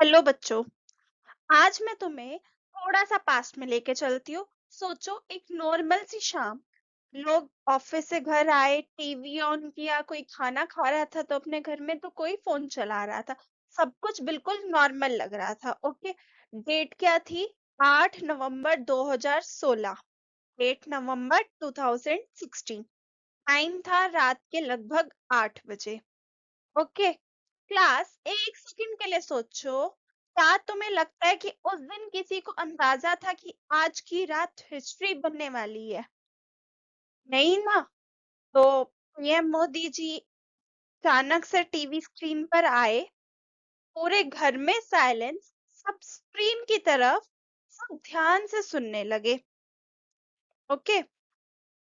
Hello बच्चों। आज मैं तुम्हें थोड़ा सा पास्ट में लेके चलती हूँ। सोचो एक नॉर्मल सी शाम, लोग ऑफिस से घर आए, टीवी ऑन किया, कोई खाना खा रहा था तो अपने घर में तो कोई फोन चला रहा था। सब कुछ बिल्कुल नॉर्मल लग रहा था। ओके, डेट क्या थी? 8 नवंबर 2016। 8 नवंबर 2016। टाइम था रात के लगभग 8 बजे। ओके क्लास, एक सेकंड के लिए सोचो। क्या तुम्हें लगता है कि उस दिन किसी को अंदाजा था कि आज की रात हिस्ट्री बनने वाली है? नहीं ना। तो पीएम मोदी जी अचानक से टीवी स्क्रीन पर आए, पूरे घर में साइलेंस, सब स्क्रीन की तरफ, सब ध्यान से सुनने लगे। ओके,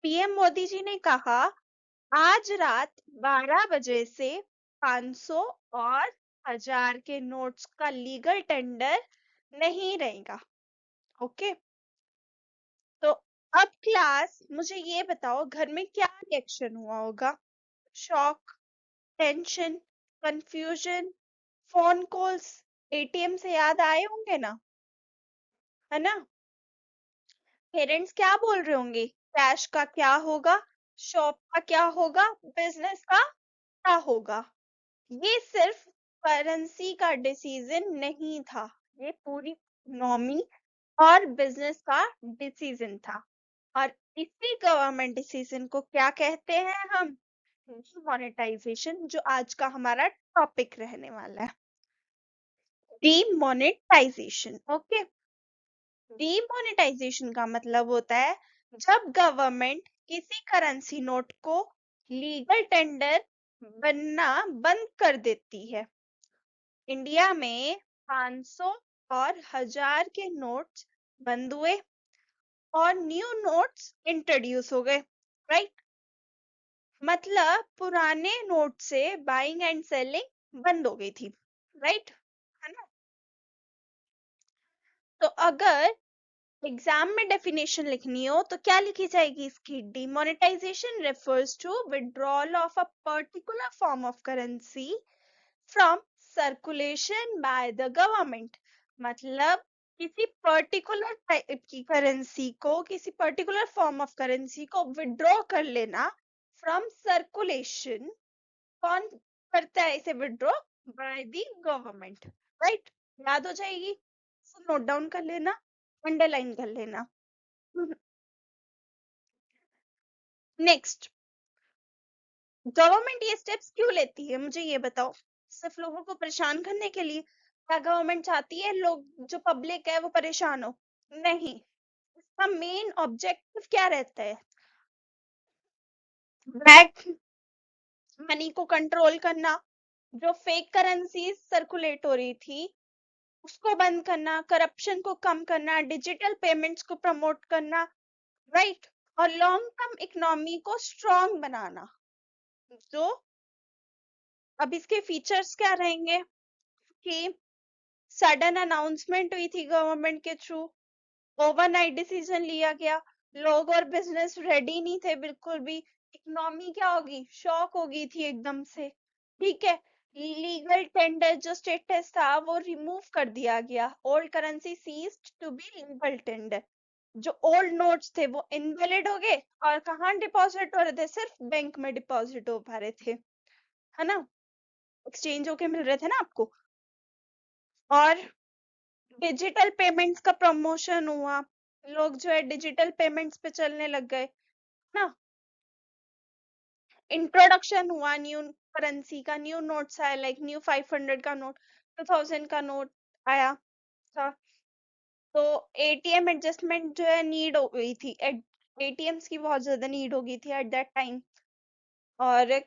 पीएम मोदी जी ने कहा, आज रात 12 बजे से 500 और 1000 के नोट्स का लीगल टेंडर नहीं रहेगा। ओके, तो अब क्लास मुझे ये बताओ, घर में क्या रिएक्शन हुआ होगा? Shock, tension, confusion, phone calls, ATM से याद आए होंगे ना, है ना? पेरेंट्स क्या बोल रहे होंगे? कैश का क्या होगा? शॉप का क्या होगा? बिजनेस का क्या होगा? ये सिर्फ करेंसी का डिसीजन नहीं था, ये पूरी इकोनॉमी और बिजनेस का डिसीजन था। और इसी गवर्नमेंट डिसीजन को क्या कहते हैं हम? डीमोनेटाइजेशन, जो आज का हमारा टॉपिक रहने वाला है। डीमोनेटाइजेशन। ओके, डीमोनेटाइजेशन का मतलब होता है जब गवर्नमेंट किसी करेंसी नोट को लीगल टेंडर बनना बंद कर देती है। इंडिया में 500 और 1000 के नोट्स बंद हुए और न्यू नोट्स इंट्रोड्यूस हो गए। राइट, मतलब पुराने नोट से बाइंग एंड सेलिंग बंद हो गई थी। राइट, है ना? तो अगर एग्जाम में डेफिनेशन लिखनी हो तो क्या लिखी जाएगी इसकी? Demonetisation refers to withdrawal of a particular form of currency from circulation by the government. मतलब किसी पर्टिकुलर टाइप की करेंसी को, किसी पर्टिकुलर फॉर्म ऑफ करेंसी को विड्रॉ कर लेना फ्रॉम सर्कुलेशन। कौन करता है इसे withdraw? By the government. Right, याद हो जाएगी, नोट डाउन कर लेना, अंडरलाइन कर लेना। नेक्स्ट, गवर्नमेंट ये स्टेप्स क्यों लेती है, मुझे ये बताओ? सिर्फ लोगों को परेशान करने के लिए? क्या गवर्नमेंट चाहती है लोग, जो पब्लिक है, वो परेशान हो? नहीं, इसका मेन ऑब्जेक्टिव क्या रहता है? ब्लैक मनी को कंट्रोल करना, जो फेक करेंसी सर्कुलेट हो रही थी उसको बंद करना, करप्शन को कम करना, डिजिटल पेमेंट्स को प्रमोट करना। राइट, और लॉन्ग टर्म इकोनॉमी को स्ट्रॉन्ग बनाना। जो अब इसके फीचर्स क्या रहेंगे कि सडन अनाउंसमेंट हुई थी गवर्नमेंट के थ्रू, ओवरनाइट डिसीजन लिया गया, लोग और बिजनेस रेडी नहीं थे बिल्कुल भी, इकोनॉमी क्या होगी, शॉक हो गई थी एकदम से। ठीक है, लीगल टेंडर जो स्टेटस था वो रिमूव कर दिया गया, old currency ceased to be legal tender. जो ओल्ड नोट्स थे वो इनवैलिड हो गए और कहाँ डिपॉजिट हो रहे थे? सिर्फ बैंक में डिपॉजिट हो पा रहे थे, है ना? एक्सचेंज होके मिल रहे थे ना आपको। और डिजिटल पेमेंट्स का प्रमोशन हुआ, लोग जो है डिजिटल पेमेंट्स पे चलने लग गए ना। इंट्रोडक्शन हुआ न्यू करेंसी का, न्यू नोट्स आया, लाइक न्यू 500 का नोट, 2000 का नोट आया था। तो एटीएम एडजस्टमेंट जो है नीड हो गई थी, एटीएम्स की बहुत ज्यादा नीड हो गई थी एट दैट टाइम। और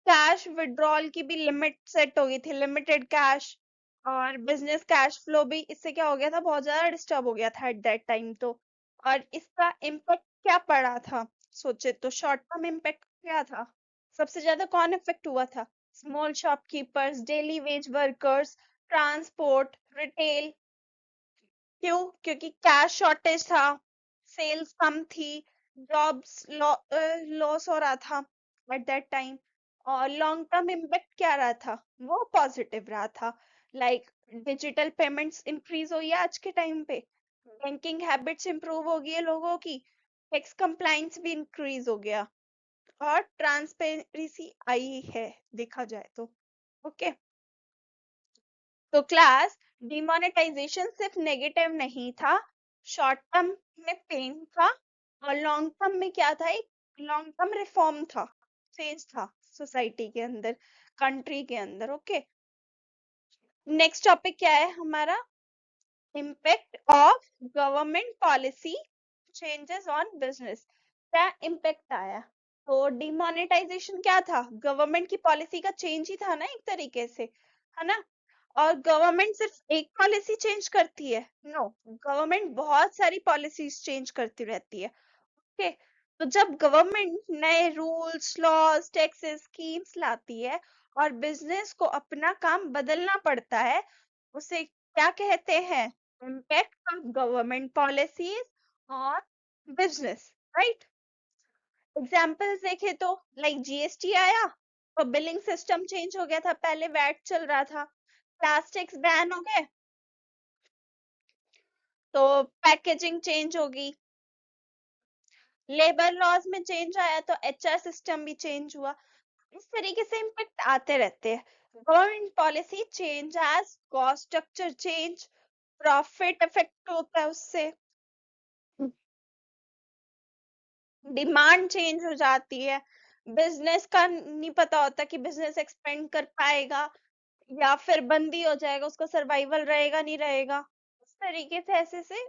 कैश विड्रॉल की भी लिमिट सेट हो गई थी, लिमिटेड कैश। और बिजनेस कैश फ्लो भी इससे क्या हो गया था, बहुत ज्यादा डिस्टर्ब हो गया था एट दैट टाइम। तो और इसका इम्पेक्ट क्या पड़ा था? सोचे तो शॉर्ट टर्म इम्पेक्ट क्या था? सबसे ज्यादा कौन इफेक्ट हुआ था? Small shopkeepers, daily veg workers, transport, retail. क्यों? क्योंकि कैश शॉर्टेज था, सेल्स कम थी, जॉब्स लॉस हो रहा था एट दैट टाइम। और लॉन्ग टर्म इम्पैक्ट क्या रहा था, वो पॉजिटिव रहा था। लाइक डिजिटल पेमेंट्स इंक्रीज हुई है आज के टाइम पे, बैंकिंग हैबिट्स इंप्रूव हो गई है लोगों की, टैक्स कंप्लाइंस भी इंक्रीज हो गया, और ट्रांसपेरेंसी आई है देखा जाए तो। ओके, तो क्लास डिमोनेटाइजेशन सिर्फ नेगेटिव नहीं था, शॉर्ट टर्म में पेन था, और लॉन्ग टर्म में क्या था, एक लॉन्ग टर्म रिफॉर्म था, चेंज था सोसाइटी के अंदर, कंट्री के अंदर। ओके, नेक्स्ट टॉपिक क्या है हमारा, impact of government policy changes on business. क्या इम्पैक्ट आया, तो डिमोनेटाइजेशन क्या था, गवर्नमेंट की पॉलिसी का चेंज ही था ना एक तरीके से, है ना। और गवर्नमेंट सिर्फ एक पॉलिसी चेंज करती है, नो, गवर्नमेंट बहुत सारी पॉलिसीज चेंज करती रहती है। ओके, तो जब गवर्नमेंट नए रूल्स, लॉज, टैक्सेस, स्कीम्स लाती है और बिजनेस को अपना काम बदलना पड़ता है, उसे क्या कहते हैं, इम्पैक्ट ऑफ गवर्नमेंट पॉलिसीज और बिजनेस, राइट। एग्जाम्पल्स देखे तो लाइक जीएसटी आया, तो बिलिंग सिस्टम चेंज हो गया था, पहले वैट चल रहा था, प्लास्टिक्स बैन हो गए, तो पैकेजिंग चेंज होगी, लेबर लॉज में चेंज आया तो एचआर सिस्टम भी चेंज हुआ। इस तरीके से इम्पैक्ट आते रहते हैं। Government policy change as cost structure change, profit effect होता है उससे, डिमांड चेंज हो जाती है, बिजनेस का नहीं पता होता कि बिजनेस एक्सपेंड कर पाएगा या फिर बंद ही हो जाएगा, उसका सर्वाइवल रहेगा नहीं रहेगा। इस तरीके से ऐसे से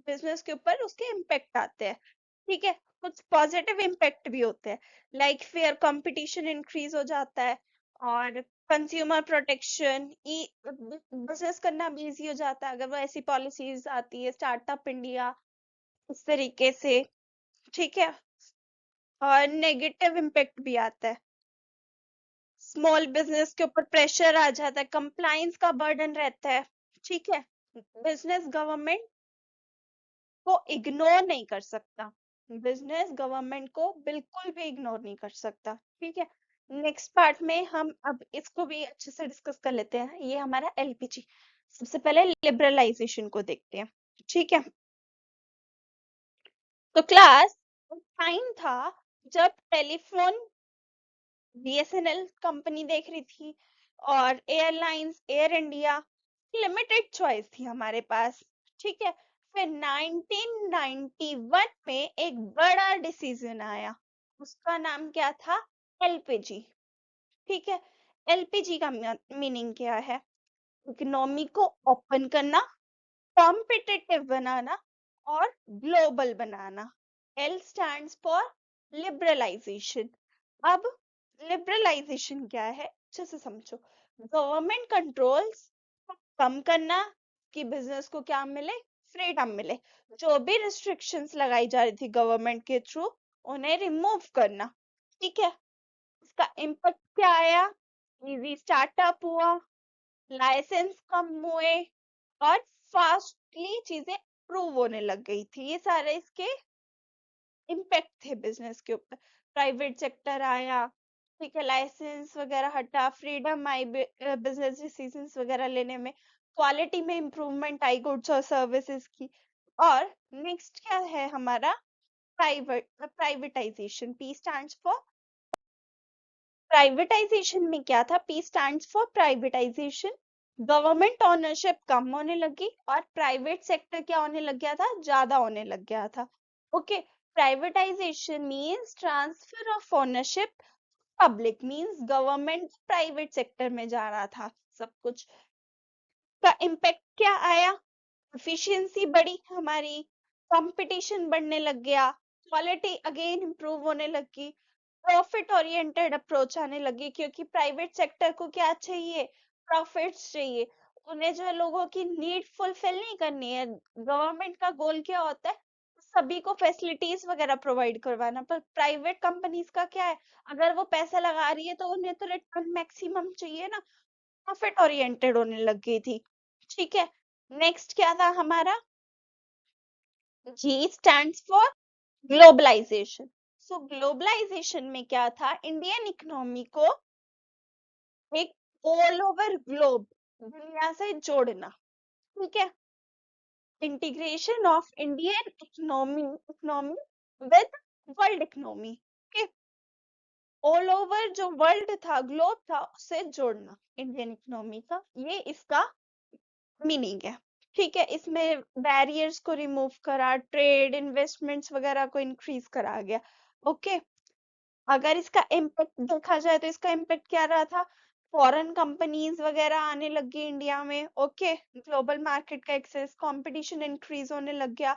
बिजनेस के ऊपर उसके इम्पैक्ट आते हैं। ठीक है, कुछ पॉजिटिव इम्पैक्ट भी होते हैं, लाइक फेयर कंपटीशन इंक्रीज हो जाता है, और कंज्यूमर प्रोटेक्शन, बिजनेस करना भी इजी हो जाता है अगर वो ऐसी पॉलिसीज आती है, स्टार्टअप इंडिया, इस तरीके से। ठीक है, और नेगेटिव इम्पैक्ट भी आता है, स्मॉल बिजनेस के ऊपर प्रेशर आ जाता है, कंप्लाइंस का बर्डन रहता है। ठीक है, बिजनेस गवर्नमेंट को इग्नोर नहीं कर सकता, बिजनेस गवर्नमेंट को बिल्कुल भी इग्नोर नहीं कर सकता। ठीक है, नेक्स्ट पार्ट में हम अब इसको भी अच्छे से डिस्कस कर लेते हैं, ये हमारा एलपीजी। सबसे पहले लिबरलाइजेशन को देखते हैं। ठीक है, तो क्लास टाइम था जब टेलीफोन बीएसएनएल कंपनी देख रही थी, और airlines air India, limited choice थी हमारे पास। ठीक है, फिर 1991 में एक बड़ा डिसीजन आया, उसका नाम क्या था, एलपीजी। ठीक है, एलपीजी का मीनिंग क्या है, इकोनॉमी को ओपन करना, कॉम्पिटिटिव बनाना, और ग्लोबल बनाना। L stands for liberalisation. अब लिबरलाइजेशन क्या है, अच्छे से समझो, गवर्नमेंट कंट्रोल्स को कम करना, कि बिजनेस को क्या मिले, फ्रीडम मिले, जो भी रिस्ट्रिक्शंस लगाई जा रही थी गवर्नमेंट के थ्रू, उन्हें रिमूव करना। ठीक है, इसका इम्पैक्ट क्या आया, इजी स्टार्टअप हुआ, लाइसेंस कम हुए, और फास्टली चीजें प्रूव होने लग गई थी। ये सारे इसके इम्पैक्ट थे बिजनेस के ऊपर। प्राइवेट सेक्टर आया, ठीक है, लाइसेंस वगैरह हटा, फ्रीडम आई बिजनेस डिसीजंस वगैरह लेने में, क्वालिटी में इंप्रूवमेंट आई गुड्स और सर्विसेज की। और नेक्स्ट क्या है हमारा, privatisation, P stands for privatisation में क्या था, P stands for privatisation, government ownership कम होने लगी और प्राइवेट सेक्टर क्या होने लग गया था, ज्यादा होने लग गया था। Okay, privatisation means transfer of ownership, public means government private sector में जा रहा था सब कुछ। का इम्पैक्ट क्या आया, एफिशिएंसी बढ़ी हमारी, कंपटीशन बढ़ने लग गया, क्वालिटी अगेन इंप्रूव होने लगी, प्रॉफिट ओरिएंटेड अप्रोच आने लगी, क्योंकि प्राइवेट सेक्टर को क्या चाहिए, प्रॉफिट्स चाहिए, उन्हें जो है लोगों की नीड फुलफिल नहीं करनी है। गवर्नमेंट का गोल क्या होता है, सभी को फैसिलिटीज वगैरह प्रोवाइड करवाना, पर प्राइवेट कंपनीज का क्या है, अगर वो पैसा लगा रही है तो उन्हें तो रिटर्न मैक्सिमम चाहिए ना, प्रॉफिट ओरिएंटेड होने लग गई थी। ठीक है, नेक्स्ट क्या था हमारा, जी स्टैंड्स फॉर ग्लोबलाइजेशन। सो ग्लोबलाइजेशन में क्या था, इंडियन इकोनॉमी को एक ऑल ओवर ग्लोब, दुनिया से जोड़ना। ठीक है, integration of Indian economy with world economy. All over जो वर्ल्ड था, ग्लोब था, उससे जोड़ना इंडियन इकोनॉमी का, ये इसका मीनिंग है। ठीक है, इसमें बैरियर्स को रिमूव करा, ट्रेड इन्वेस्टमेंट्स वगैरह को इंक्रीज करा गया। ओके, अगर इसका इम्पैक्ट देखा जाए तो इसका इम्पैक्ट क्या रहा था, फॉरेन कंपनीज वगैरह आने लगी इंडिया में। ओके, ग्लोबल मार्केट का एक्सेस, कंपटीशन इंक्रीज होने लग गया,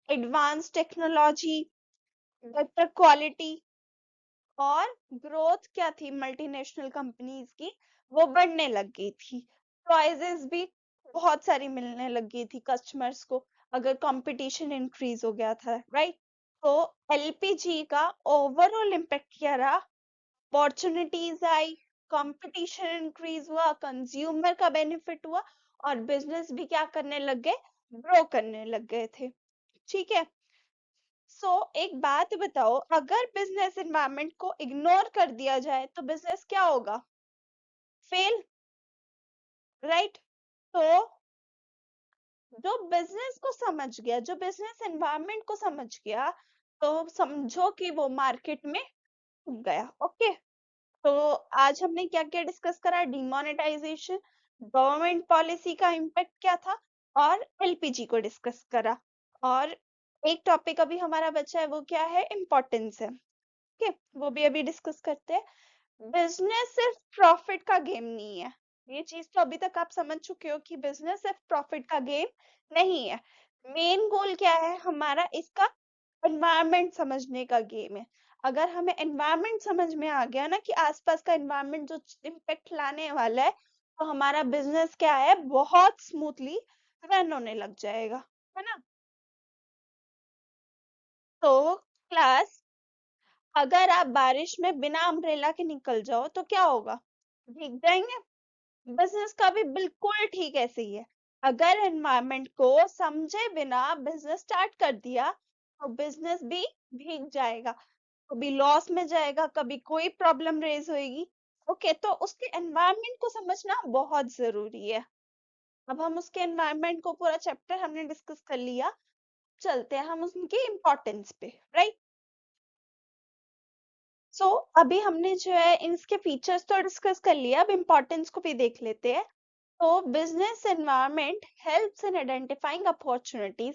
एडवांस टेक्नोलॉजी, बेटर क्वालिटी, और ग्रोथ क्या थी मल्टीनेशनल कंपनीज की, वो बढ़ने लग गई थी। चॉइसेस भी बहुत सारी मिलने लग गई थी कस्टमर्स को, अगर कंपटीशन इंक्रीज हो गया था, राइट। तो एलपीजी का ओवरऑल इम्पैक्ट क्या रहा, अपॉर्चुनिटीज आई, कंपटीशन इंक्रीज हुआ, कंज्यूमर का बेनिफिट हुआ, और बिजनेस भी क्या करने लग गए, ग्रो करने लग गए थे। ठीक है, एक बात बताओ, अगर बिजनेस एनवायरनमेंट को इग्नोर कर दिया जाए तो बिजनेस क्या होगा, फेल, राइट। तो जो बिजनेस को समझ गया, जो बिजनेस एनवायरनमेंट को समझ गया, तो समझो कि वो मार्केट में उग गया। ओके, तो आज हमने क्या क्या डिस्कस करा, डिमोनेटाइजेशन, गवर्नमेंट पॉलिसी का इम्पैक्ट क्या था, और एलपीजी को डिस्कस करा। और एक टॉपिक अभी हमारा बचा है, वो क्या है, इम्पोर्टेंस है। ओके, वो भी अभी डिस्कस करते हैं। बिजनेस सिर्फ प्रॉफिट का गेम नहीं है, ये चीज तो अभी तक आप समझ चुके हो कि बिजनेस सिर्फ प्रॉफिट का गेम नहीं है। मेन गोल क्या है हमारा, इसका एनवायरनमेंट समझने का गेम है। अगर हमें एनवायरनमेंट समझ में आ गया ना कि आसपास का एनवायरनमेंट जो इम्पेक्ट लाने वाला है, तो हमारा बिजनेस क्या है, बहुत स्मूथली रन होने लग जाएगा, है ना। तो क्लास, अगर आप बारिश में बिना अम्ब्रेला के निकल जाओ तो क्या होगा, भीग जाएंगे। बिजनेस का भी बिल्कुल ठीक ऐसे ही है, अगर एनवायरनमेंट को समझे बिना बिजनेस स्टार्ट कर दिया तो बिजनेस भी भीग जाएगा, कभी लॉस में जाएगा, कभी कोई प्रॉब्लम रेज होएगी। ओके, तो उसके एनवायरनमेंट को समझना बहुत जरूरी है। अब हम उसके एनवायरनमेंट को, पूरा चैप्टर हमने डिस्कस कर लिया, चलते हैं हम उनके इम्पोर्टेंस पे, राइट। अभी हमने जो है इसके फीचर्स तो डिस्कस कर लिया, अब इम्पोर्टेंस को भी देख लेते हैं। तो business environment helps in identifying opportunities,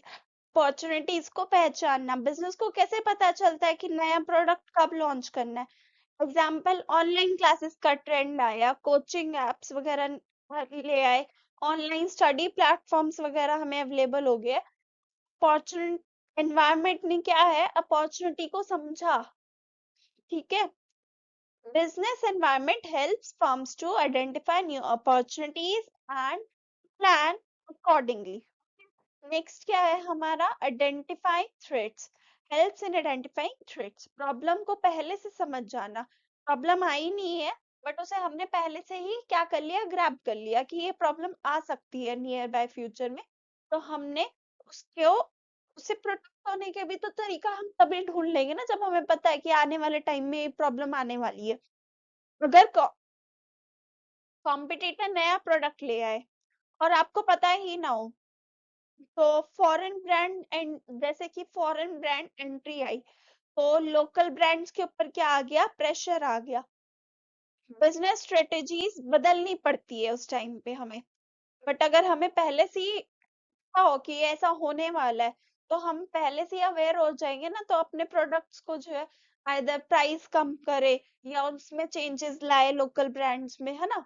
opportunities को पहचानना, बिजनेस को कैसे पता चलता है कि नया प्रोडक्ट कब लॉन्च करना है। एग्जाम्पल, ऑनलाइन क्लासेस का ट्रेंड आया, कोचिंग एप्स वगैरह ले आए, ऑनलाइन स्टडी प्लेटफॉर्म्स वगैरह हमें अवेलेबल हो गए। अपॉर्चुनिटी, एनवायरनमेंट ने क्या है, अपॉर्चुनिटी को समझा। ठीक है, business environment helps firms to identify new opportunities and plan accordingly. Next क्या है हमारा, identify threats, helps in identifying threats, problem को पहले से समझ जाना, प्रॉब्लम आई नहीं है बट उसे हमने पहले से ही क्या कर लिया, ग्रैब कर लिया कि ये प्रॉब्लम आ सकती है नियर बाय फ्यूचर में, तो हमने उसको, उससे प्रोटेक्ट होने के भी तो तरीका हम तभी ढूंढ लेंगे ना जब हमें पता है कि आने वाले टाइम में ये प्रॉब्लम आने वाली है। अगर कॉम्पिटिटर नया प्रोडक्ट ले आए और आपको पता ही ना हो, तो फॉरेन ब्रांड एंड, जैसे कि फॉरेन ब्रांड एंट्री आई, तो लोकल ब्रांड्स के ऊपर क्या आ गया, प्रेशर आ गया, बिजनेस स्ट्रेटेजीज बदलनी पड़ती है उस टाइम पे हमें। बट अगर हमें पहले से ही पता हो कि ये ऐसा होने वाला है, तो हम पहले से ही अवेयर हो जाएंगे ना, तो अपने प्रोडक्ट्स को जो है आइदर प्राइस कम करे या उसमें चेंजेस लाए लोकल ब्रांड्स में, है ना।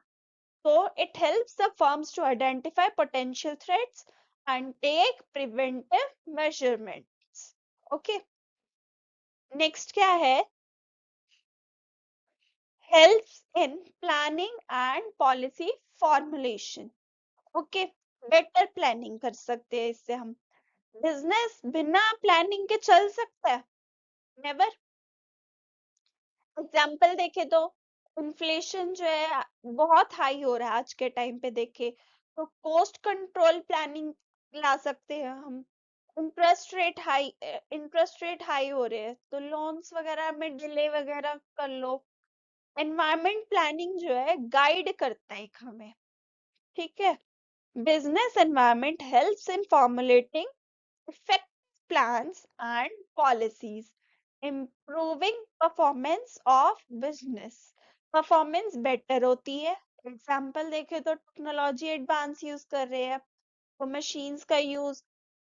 So it helps the firms to identify potential threats and take preventive measurements. Okay. Next क्या है, helps in planning and policy formulation. Okay. better planning कर सकते हैं इससे हम, बिजनेस बिना प्लानिंग के चल सकता है, नेवर। एग्जाम्पल देखे तो इन्फ्लेशन जो है बहुत हाई हो रहा है आज के टाइम पे देखे, तो कॉस्ट कंट्रोल प्लानिंग ला सकते हैं हम। इंटरेस्ट रेट हाई हो रहे हैं तो लोन्स वगैरह में डिले वगैरह कर लो। एनवायरमेंट प्लानिंग जो है गाइड करता है एक हमें, ठीक है। Business environment helps in formulating effective plans and policies, improving performance of business। Performance better होती है। एग्जाम्पल देखे तो टेक्नोलॉजी एडवांस यूज कर रहे हैं तो मशीन्स का यूज,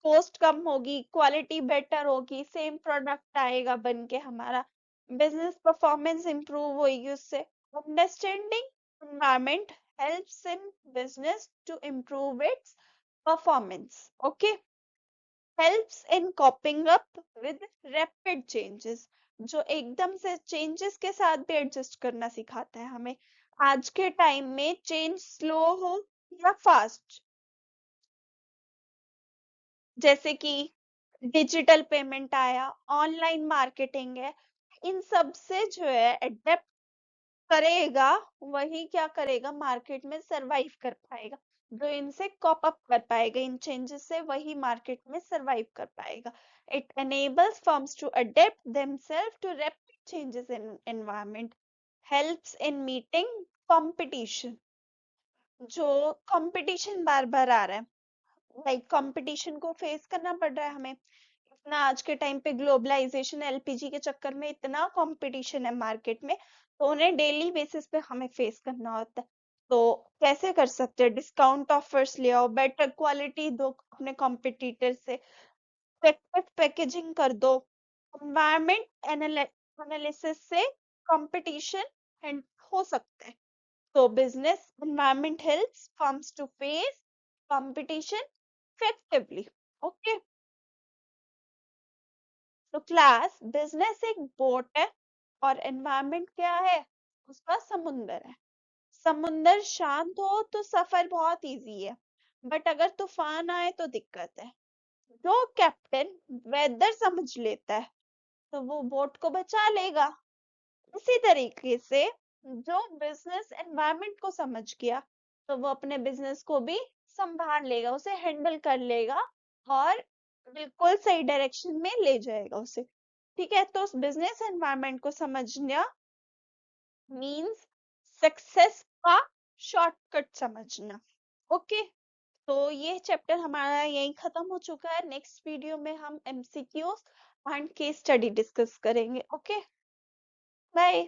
कॉस्ट कम होगी, क्वालिटी बेटर होगी, सेम प्रोडक्ट आएगा बन के हमारा, बिजनेस परफॉर्मेंस इंप्रूव होगी उससे। Understanding environment helps in business to improve its performance. Okay. Helps in coping up with rapid changes, जो एकदम से चेंजेस के साथ भी एडजस्ट करना सिखाता है हमें। आज के टाइम में चेंज स्लो हो या फास्ट, जैसे कि डिजिटल पेमेंट आया, ऑनलाइन मार्केटिंग है, इन सब से जो है अडेप्ट करेगा वही क्या करेगा, मार्केट में सरवाइव कर पाएगा। जो इनसे कॉप अप कर पाएगा, इन चेंजेस से, वही मार्केट में सरवाइव कर पाएगा। It enables firms to adapt themselves to rapid changes in environment, helps in meeting competition। जो कंपटीशन बार बार आ रहा है, लाइक कंपटीशन को फेस करना पड़ रहा है हमें। इतना आज के टाइम पे ग्लोबलाइजेशन, एलपीजी के चक्कर में इतना कंपटीशन है मार्केट में, तो उन्हें डेली बेसिस पे हमें फेस करना होता है। तो कैसे कर सकते हैं, डिस्काउंट ऑफर्स ले आओ, बेटर क्वालिटी दो अपने कॉम्पिटिटर से, इफेक्टिव पैकेजिंग कर दो, एनवायरमेंट एनालिसिस से कंपटीशन हो सकता है। तो business environment helps firms to face competition effectively. Okay. तो क्लास, बिजनेस एक बोट है और एनवायरनमेंट क्या है, उसका समुंदर है। समुंदर शांत हो तो सफर बहुत इजी है, बट अगर तूफान आए तो दिक्कत है। जो कैप्टन वेदर समझ लेता है तो वो बोट को बचा लेगा। इसी तरीके से जो बिजनेस एनवायरनमेंट को समझ गया तो वो अपने बिजनेस को भी संभाल लेगा, उसे हैंडल कर लेगा और बिल्कुल सही डायरेक्शन में ले जाएगा उसे। ठीक है, तो उस बिजनेस एनवायरनमेंट को समझना मींस सक्सेस का शॉर्टकट समझना। ओके। तो ये चैप्टर हमारा यहीं खत्म हो चुका है। नेक्स्ट वीडियो में हम MCQs and case study discuss करेंगे। Okay, bye.